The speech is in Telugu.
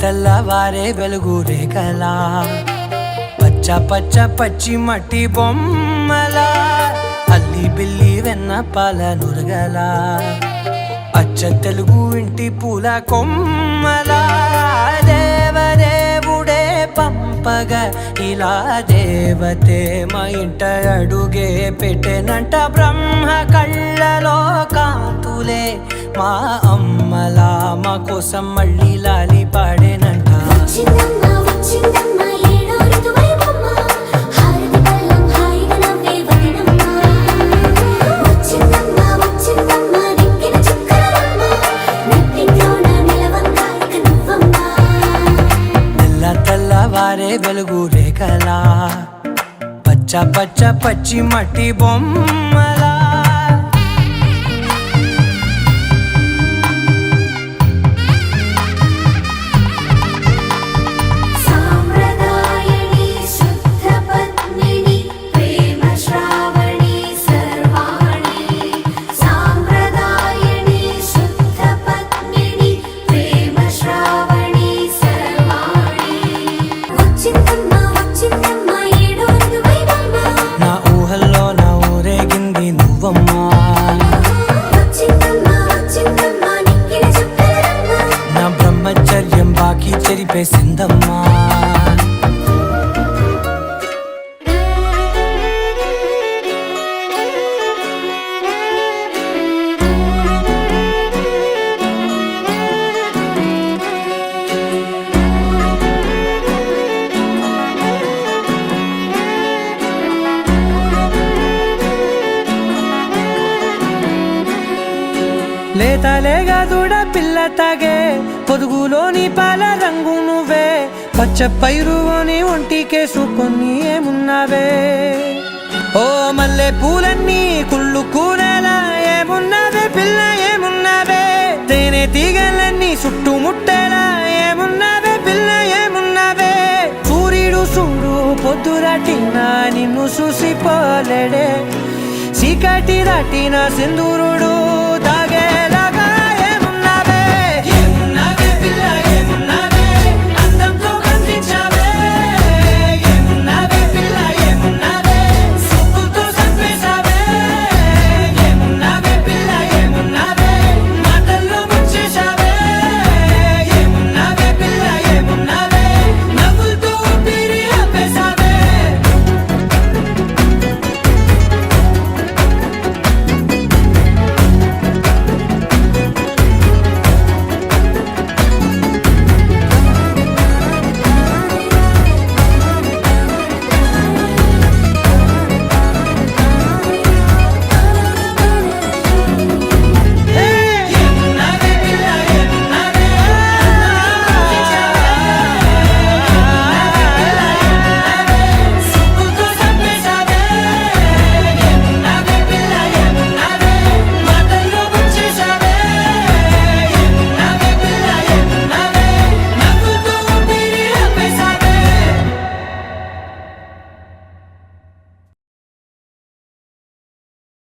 తెల్లవారే వెలుగు రేఖలా పచ్చ పచ్చ పచ్చి మట్టి బొమ్మలా అల్లి బిల్లి వెన్న పాల నురగలా అచ్చ తెలుగు ఇంటి పూల కొమ్మలా దేవదేవుడే పంపగా ఇలా దేవతే మా ఇంట అడుగే పెట్టెనంట బ్రహ్మ కళ్ళలో కాంతులే మా అమ్మలా మా కోసం మళ్ళీ లాలి పాడేనంట తెల్లవారే వెలుగు రేఖలా పచ్చ పచ్చ పచ్చి మట్టి బొమ్మలా నా బ్రహ్మచర్యం బాకీ చెరిపేసిందమ్మా లేతలేగా దూడ పిల్ల తాగే పొదుగులోని పాల రంగు నువ్వే పచ్చ పైరుని ఒంటికేసుకొని ఏమున్నావే ఓ మల్లె పూలన్నీ కుళ్ళు కూరలా ఏమున్నావే పిల్ల ఏమున్నావే తేనె తీగలన్నీ చుట్టుముట్టేలా ఏమున్నావే పిల్ల ఏమున్నావే సూర్యుడు చూడు పొద్దురాటినా నిన్ను చూసిపోలేడే చీకటి దాటిన సింధూరుడు